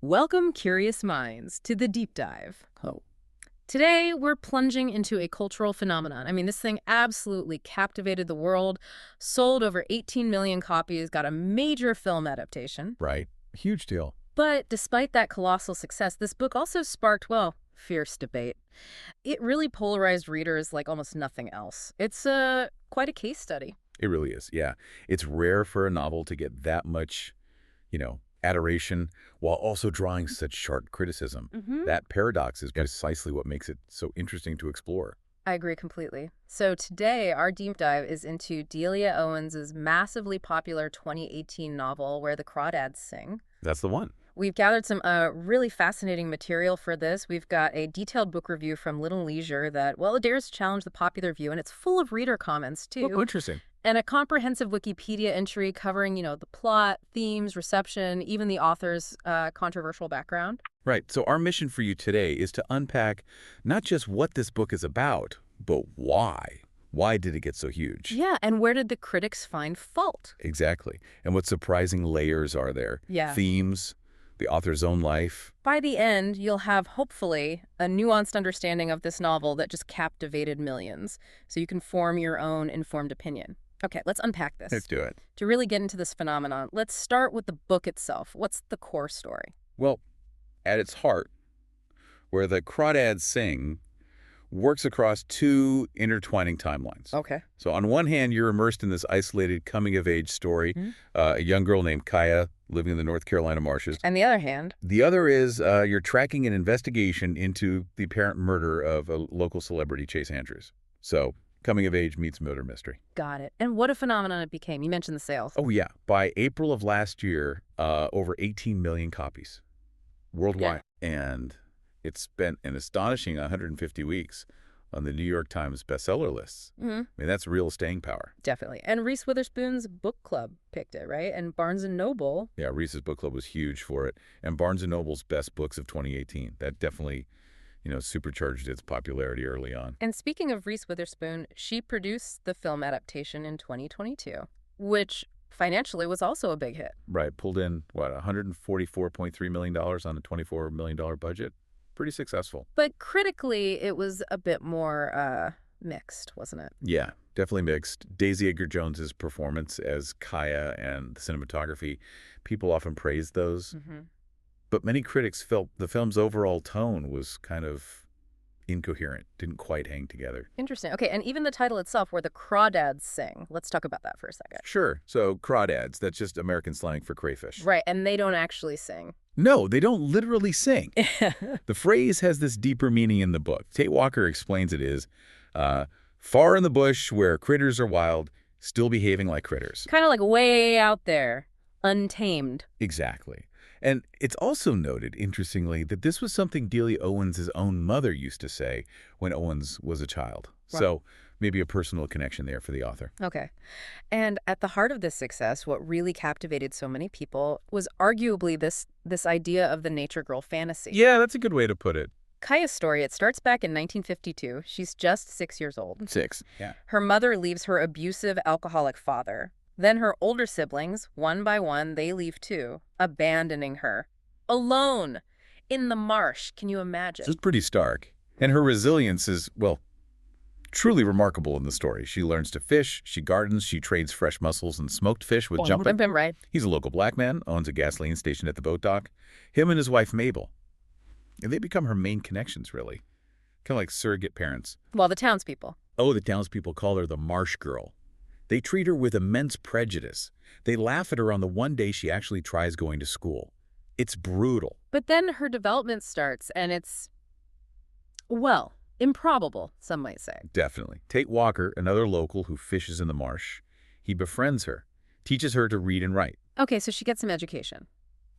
Welcome, curious minds, to the deep dive. Oh, Today, we're plunging into a cultural phenomenon. I mean, this thing absolutely captivated the world, sold over 18 million copies, got a major film adaptation. right. Huge deal. But despite that colossal success, this book also sparked, well, fierce debate. It really polarized readers like almost nothing else. It's quite a case study. It really is, yeah. It's rare for a novel to get that much, adoration while also drawing such sharp criticism. That paradox is precisely what makes it so interesting to explore. I agree completely. So today, our deep dive is into Delia Owens' massively popular 2018 novel, Where the Crawdads Sing. That's the one. We've gathered some really fascinating material for this. We've got a detailed book review from Little Leisure that, well, it dares to challenge the popular view, and it's full of reader comments, too. Oh, interesting. And a comprehensive Wikipedia entry covering, the plot, themes, reception, even the author's controversial background. Right. So our mission for you today is to unpack not just what this book is about, but why. Why did it get so huge? Yeah, and where did the critics find fault? Exactly. And what surprising layers are there? Yeah. Themes, the author's own life. By the end, you'll have, hopefully, a nuanced understanding of this novel that just captivated millions, so you can form your own informed opinion. Okay, let's unpack this. Let's do it. To really get into this phenomenon, let's start with the book itself. What's the core story? Well, at its heart, Where the Crawdads Sing works across two intertwining timelines. Okay. So on one hand, you're immersed in this isolated coming-of-age story, a young girl named Kaya living in the North Carolina marshes. And the other hand? The other is you're tracking an investigation into the apparent murder of a local celebrity, Chase Andrews. So coming-of-age meets murder mystery. Got it. And what a phenomenon it became. You mentioned the sales. Oh, yeah. By April of last year, over 18 million copies worldwide. And it's spent an astonishing 150 weeks on the New York Times bestseller lists. I mean, that's real staying power. Definitely. And Reese Witherspoon's book club picked it, right? And Barnes & Noble. Yeah, Reese's book club was huge for it. And Barnes & Noble's best books of 2018. That definitely, supercharged its popularity early on. And speaking of Reese Witherspoon, she produced the film adaptation in 2022, which financially was also a big hit. Right. Pulled in, $144.3 million on a $24 million budget. Pretty successful. But critically, it was a bit more mixed, wasn't it? Yeah, definitely mixed. Daisy Edgar-Jones's performance as Kaya and the cinematography, people often praised those. But many critics felt the film's overall tone was kind of incoherent, didn't quite hang together. Interesting. Okay, and even the title itself, Where the Crawdads Sing. Let's talk about that for a second. Sure. So crawdads, that's just American slang for crayfish. Right, and they don't actually sing. No, they don't literally sing. The phrase has this deeper meaning in the book. Tate Walker explains it is, far in the bush where critters are wild, still behaving like critters. Kind of like way out there, untamed. Exactly. And it's also noted, interestingly, that this was something Delia Owens' own mother used to say when Owens was a child. Wow. So maybe a personal connection there for the author. Okay. And at the heart of this success, what really captivated so many people was arguably this idea of the nature girl fantasy. Yeah, that's a good way to put it. Kaya's story, it starts back in 1952. She's just 6 years old. 6. Yeah. Her mother leaves her abusive, alcoholic father. Then her older siblings, one by one, they leave too, abandoning her. Alone. In the marsh. Can you imagine? It's pretty stark. And her resilience is, well, truly remarkable in the story. She learns to fish, she gardens, she trades fresh mussels and smoked fish with jumping. Right. He's a local black man, owns a gasoline station at the boat dock. Him and his wife, Mabel. And they become her main connections, really. Kind of like surrogate parents. Well, the townspeople. Oh, the townspeople call her the Marsh Girl. They treat her with immense prejudice. They laugh at her on the one day she actually tries going to school. It's brutal. But then her development starts, and it's, well, improbable, some might say. Definitely. Tate Walker, another local who fishes in the marsh, he befriends her, teaches her to read and write. Okay, so she gets some education.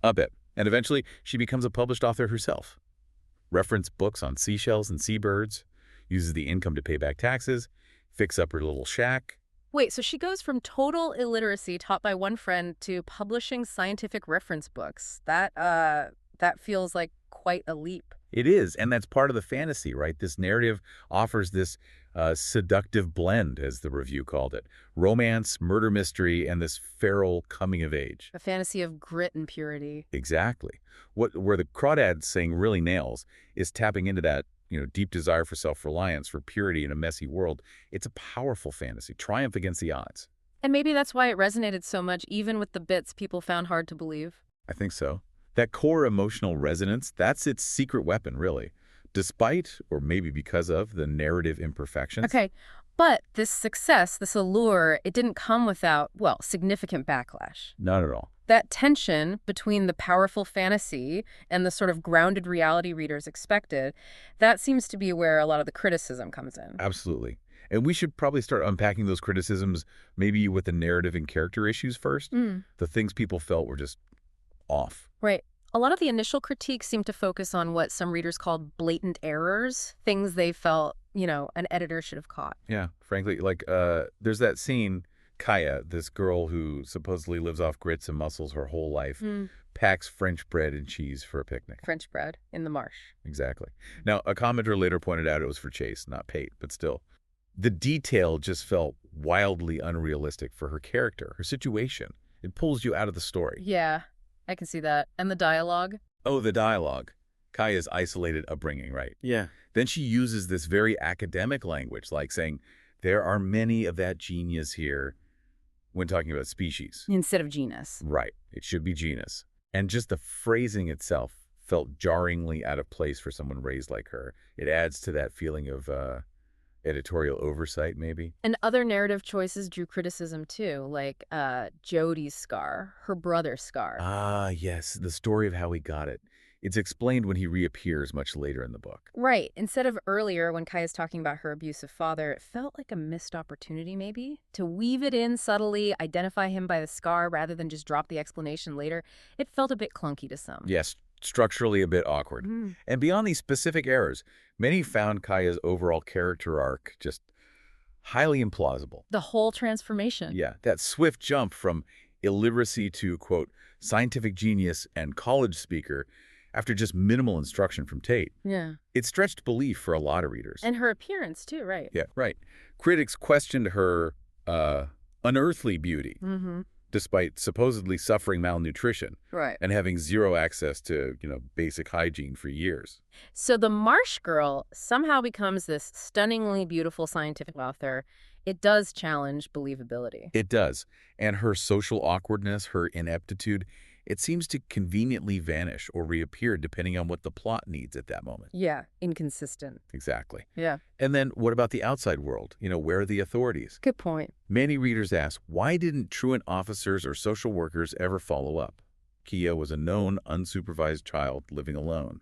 A bit. And eventually, she becomes a published author herself. Reference books on seashells and seabirds, uses the income to pay back taxes, fix up her little shack. Wait, so she goes from total illiteracy taught by one friend to publishing scientific reference books. That feels like quite a leap. It is, and that's part of the fantasy, right? This narrative offers this A seductive blend, as the review called it. Romance, murder mystery, and this feral coming of age. A fantasy of grit and purity. Exactly. Where the Crawdads Sing really nails is tapping into that, deep desire for self-reliance, for purity in a messy world. It's a powerful fantasy, triumph against the odds. And maybe that's why it resonated so much, even with the bits people found hard to believe. I think so. That core emotional resonance, that's its secret weapon, really. Despite, or maybe because of, the narrative imperfections. Okay, but this success, this allure, it didn't come without, well, significant backlash. Not at all. That tension between the powerful fantasy and the sort of grounded reality readers expected, that seems to be where a lot of the criticism comes in. Absolutely. And we should probably start unpacking those criticisms maybe with the narrative and character issues first. The things people felt were just off. Right. A lot of the initial critiques seem to focus on what some readers called blatant errors, things they felt, an editor should have caught. Yeah, frankly, there's that scene, Kaya, this girl who supposedly lives off grits and mussels her whole life, packs French bread and cheese for a picnic. French bread in the marsh. Exactly. Now, a commenter later pointed out it was for chase, not pate, but still. The detail just felt wildly unrealistic for her character, her situation. It pulls you out of the story. Yeah, I can see that. And the dialogue? Oh, the dialogue. Kaya's isolated upbringing, right? Yeah. Then she uses this very academic language, like saying, there are many of that genius here when talking about species. Instead of genus. Right. It should be genus. And just the phrasing itself felt jarringly out of place for someone raised like her. It adds to that feeling of editorial oversight, maybe. And other narrative choices drew criticism, too, like Jodi's scar, her brother's scar. Ah, yes, the story of how he got it. It's explained when he reappears much later in the book. Right. Instead of earlier when Kaya's talking about her abusive father, it felt like a missed opportunity, maybe, to weave it in subtly, identify him by the scar rather than just drop the explanation later. It felt a bit clunky to some. Yes, structurally a bit awkward. And beyond these specific errors, many found Kaya's overall character arc just highly implausible. The whole transformation. Yeah, that swift jump from illiteracy to, quote, scientific genius and college speaker after just minimal instruction from Tate. Yeah. It stretched belief for a lot of readers. And her appearance, too, right? Yeah, right. Critics questioned her unearthly beauty, despite supposedly suffering malnutrition Right. and having zero access to, basic hygiene for years. So the Marsh Girl somehow becomes this stunningly beautiful scientific author. It does challenge believability. It does. And her social awkwardness, her ineptitude, it seems to conveniently vanish or reappear depending on what the plot needs at that moment. Yeah, inconsistent. Exactly. Yeah. And then what about the outside world? Where are the authorities? Good point. Many readers ask, why didn't truant officers or social workers ever follow up? Kia was a known, unsupervised child living alone.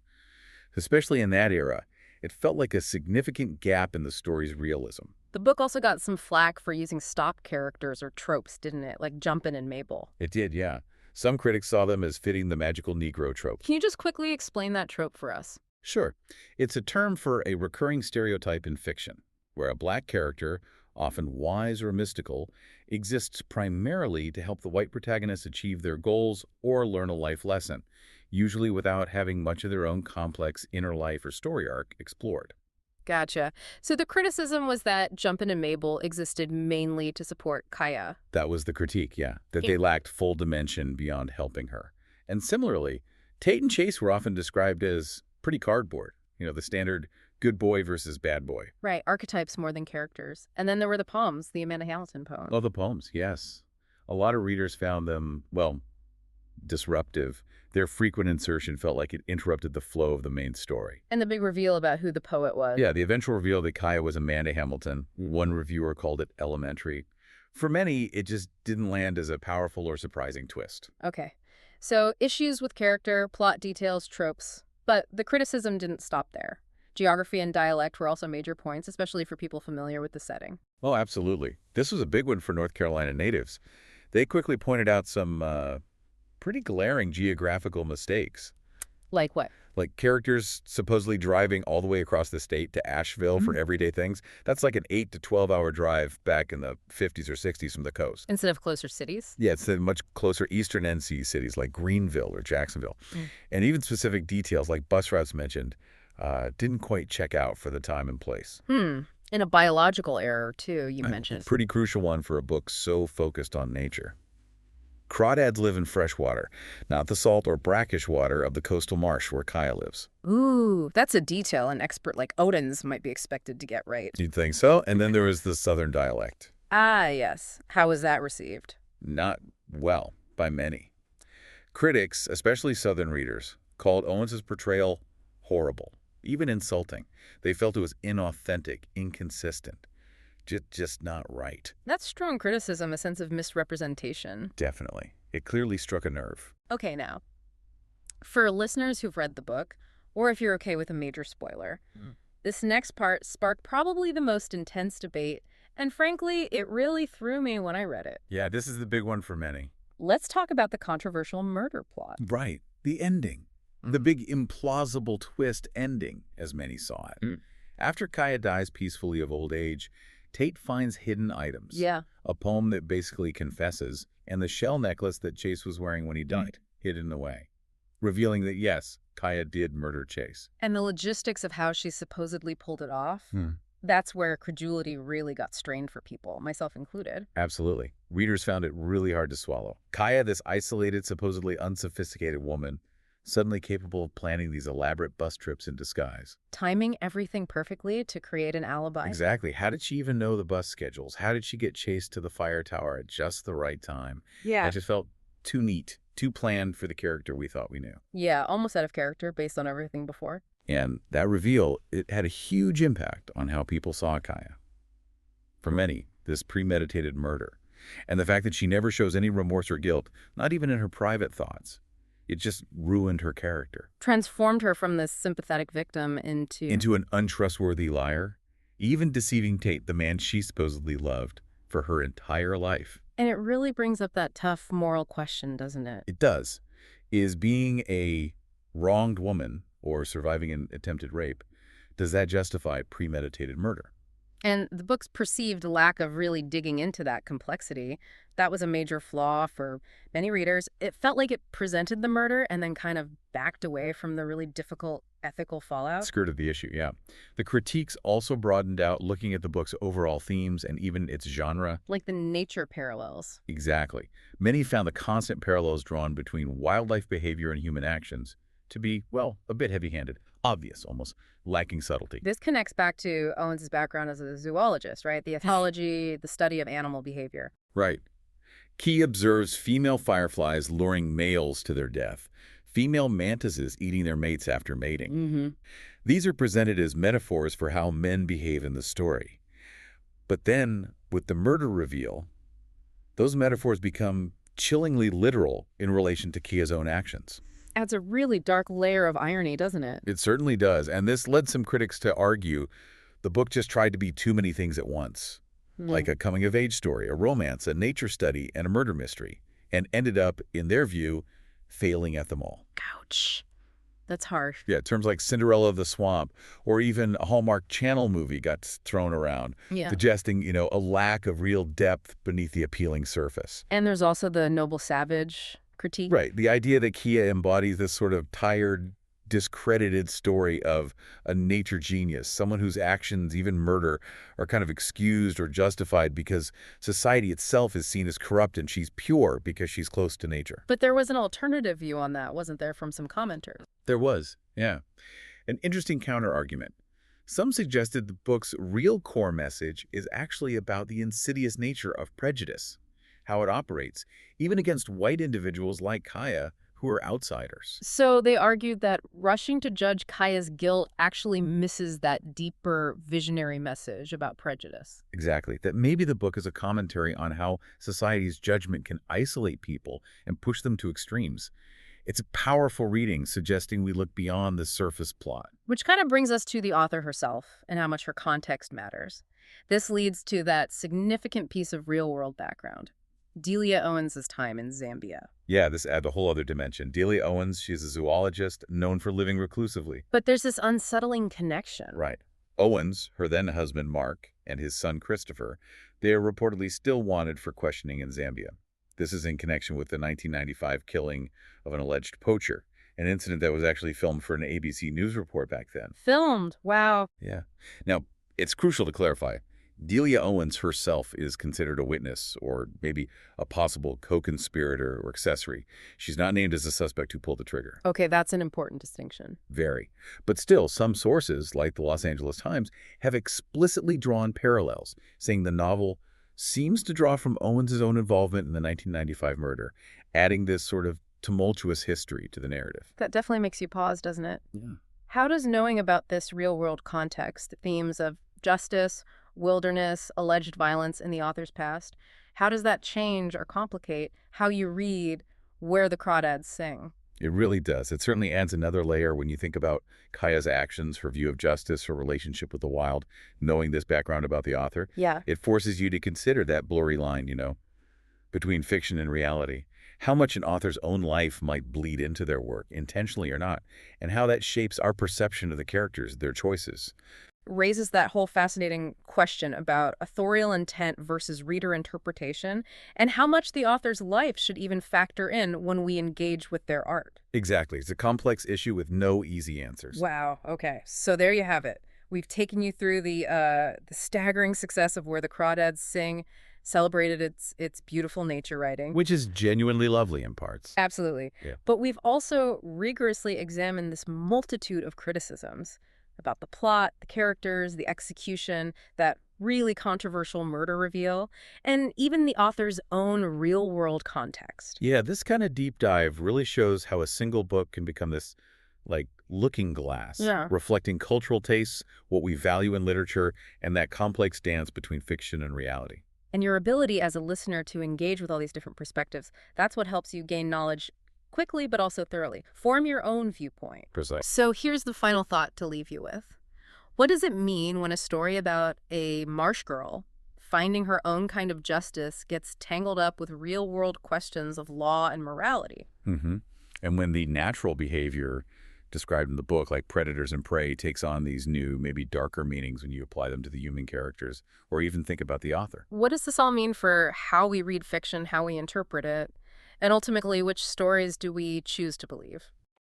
Especially in that era, it felt like a significant gap in the story's realism. The book also got some flack for using stock characters or tropes, didn't it? Like Jumpin' and Mabel. It did, yeah. Some critics saw them as fitting the magical Negro trope. Can you just quickly explain that trope for us? Sure. It's a term for a recurring stereotype in fiction, where a black character, often wise or mystical, exists primarily to help the white protagonists achieve their goals or learn a life lesson, usually without having much of their own complex inner life or story arc explored. Gotcha. So the criticism was that Jumpin' and Mabel existed mainly to support Kaya. That was the critique, yeah, that they lacked full dimension beyond helping her. And similarly, Tate and Chase were often described as pretty cardboard, the standard good boy versus bad boy. Right, archetypes more than characters. And then there were the poems, the Amanda Hamilton poems. Oh, the poems, yes. A lot of readers found them, disruptive. Their frequent insertion felt like it interrupted the flow of the main story. And the big reveal about who the poet was. Yeah, the eventual reveal that Kaya was Amanda Hamilton. One reviewer called it elementary. For many, it just didn't land as a powerful or surprising twist. Okay. So issues with character, plot details, tropes. But the criticism didn't stop there. Geography and dialect were also major points, especially for people familiar with the setting. Oh, absolutely. This was a big one for North Carolina natives. They quickly pointed out some pretty glaring geographical mistakes. Like what? Like characters supposedly driving all the way across the state to Asheville for everyday things. That's like an 8 to 12-hour drive back in the 50s or 60s from the coast. Instead of closer cities? Yeah, it's the much closer eastern NC cities like Greenville or Jacksonville. And even specific details like bus routes mentioned didn't quite check out for the time and place. And a biological error, too, you A mentioned. pretty crucial one for a book so focused on nature. Crawdads live in fresh water, not the salt or brackish water of the coastal marsh where Kaya lives. Ooh, that's a detail an expert like Owens might be expected to get right. You'd think so? And then there was the southern dialect. Ah, yes. How was that received? Not well by many. Critics, especially southern readers, called Owens's portrayal horrible, even insulting. They felt it was inauthentic, inconsistent, just not right. That's strong criticism, a sense of misrepresentation. Definitely. It clearly struck a nerve. Okay, now, for listeners who've read the book, or if you're okay with a major spoiler, this next part sparked probably the most intense debate, and frankly, it really threw me when I read it. Yeah, this is the big one for many. Let's talk about the controversial murder plot. Right. The ending. The big implausible twist ending, as many saw it. After Kaya dies peacefully of old age, Tate finds hidden items. Yeah. A poem that basically confesses, and the shell necklace that Chase was wearing when he died, hidden away, revealing that, yes, Kaya did murder Chase. And the logistics of how she supposedly pulled it off, that's where credulity really got strained for people, myself included. Absolutely. Readers found it really hard to swallow. Kaya, this isolated, supposedly unsophisticated woman, suddenly capable of planning these elaborate bus trips in disguise. Timing everything perfectly to create an alibi. Exactly. How did she even know the bus schedules? How did she get Chase to the fire tower at just the right time? Yeah. That just felt too neat, too planned for the character we thought we knew. Yeah, almost out of character based on everything before. And that reveal, it had a huge impact on how people saw Kaya. For many, this premeditated murder, and the fact that she never shows any remorse or guilt, not even in her private thoughts, it just ruined her character. Transformed her from this sympathetic victim into an untrustworthy liar, even deceiving Tate, the man she supposedly loved, for her entire life. And it really brings up that tough moral question, doesn't it? It does. Is being a wronged woman or surviving an attempted rape, does that justify premeditated murder? And the book's perceived lack of really digging into that complexity, that was a major flaw for many readers. It felt like it presented the murder and then kind of backed away from the really difficult ethical fallout. Skirted the issue, yeah. The critiques also broadened out, looking at the book's overall themes and even its genre. Like the nature parallels. Exactly. Many found the constant parallels drawn between wildlife behavior and human actions to be, well, a bit heavy-handed, obvious almost, lacking subtlety. This connects back to Owens' background as a zoologist, right? The ethology, the study of animal behavior. Right. Key observes female fireflies luring males to their death, female mantises eating their mates after mating. These are presented as metaphors for how men behave in the story. But then, with the murder reveal, those metaphors become chillingly literal in relation to Kia's own actions. Adds a really dark layer of irony, doesn't it? It certainly does, and this led some critics to argue the book just tried to be too many things at once, like a coming-of-age story, a romance, a nature study, and a murder mystery, and ended up, in their view, failing at them all. Ouch. That's harsh. Yeah, terms like Cinderella of the Swamp or even a Hallmark Channel movie got thrown around, suggesting, a lack of real depth beneath the appealing surface. And there's also the noble savage critique. Right. The idea that Kia embodies this sort of tired, discredited story of a nature genius, someone whose actions, even murder, are kind of excused or justified because society itself is seen as corrupt and she's pure because she's close to nature. But there was an alternative view on that, wasn't there, from some commenters? There was, yeah. An interesting counter-argument. Some suggested the book's real core message is actually about the insidious nature of prejudice, how it operates, even against white individuals like Kaya, who are outsiders. So they argued that rushing to judge Kaya's guilt actually misses that deeper visionary message about prejudice. Exactly. That maybe the book is a commentary on how society's judgment can isolate people and push them to extremes. It's a powerful reading, suggesting we look beyond the surface plot. Which kind of brings us to the author herself and how much her context matters. This leads to that significant piece of real-world background. Delia Owens' time in Zambia. Yeah, this adds a whole other dimension. Delia Owens, she's a zoologist known for living reclusively. But there's this unsettling connection. Right. Owens, her then-husband Mark, and his son Christopher, they are reportedly still wanted for questioning in Zambia. This is in connection with the 1995 killing of an alleged poacher, an incident that was actually filmed for an ABC News report back then. Filmed? Wow. Yeah. Now, It's crucial to clarify. Delia Owens herself is considered a witness or maybe a possible co-conspirator or accessory. She's not named as a suspect who pulled the trigger. Okay, that's an important distinction. Very. But still, some sources, like the Los Angeles Times, have explicitly drawn parallels, saying the novel seems to draw from Owens' own involvement in the 1995 murder, adding this sort of tumultuous history to the narrative. That definitely makes you pause, doesn't it? Yeah. How does knowing about this real-world context, themes of justice, wilderness, alleged violence in the author's past, how does that change or complicate how you read Where the Crawdads Sing? It really does. It certainly adds another layer when you think about Kaya's actions, her view of justice, her relationship with the wild, knowing this background about the author. Yeah. It forces you to consider that blurry line, between fiction and reality. How much an author's own life might bleed into their work, intentionally or not, and how that shapes our perception of the characters, their choices. Raises that whole fascinating question about authorial intent versus reader interpretation, and how much the author's life should even factor in when we engage with their art. Exactly. It's a complex issue with no easy answers. Wow. Okay. So there you have it. We've taken you through the staggering success of Where the Crawdads Sing, celebrated its beautiful nature writing. Which is genuinely lovely in parts. Absolutely. Yeah. But we've also rigorously examined this multitude of criticisms about the plot, the characters, the execution, that really controversial murder reveal, and even the author's own real-world context. Yeah, this kind of deep dive really shows how a single book can become this, looking glass, Yeah. reflecting cultural tastes, what we value in literature, and that complex dance between fiction and reality. And your ability as a listener to engage with all these different perspectives, that's what helps you gain knowledge quickly but also thoroughly. Form your own viewpoint. Precisely. So here's the final thought to leave you with. What does it mean when a story about a Marsh Girl finding her own kind of justice gets tangled up with real-world questions of law and morality? And when the natural behavior described in the book, like predators and prey, takes on these new, maybe darker meanings when you apply them to the human characters, or even think about the author. What does this all mean for how we read fiction, how we interpret it, and ultimately which stories do we choose to believe?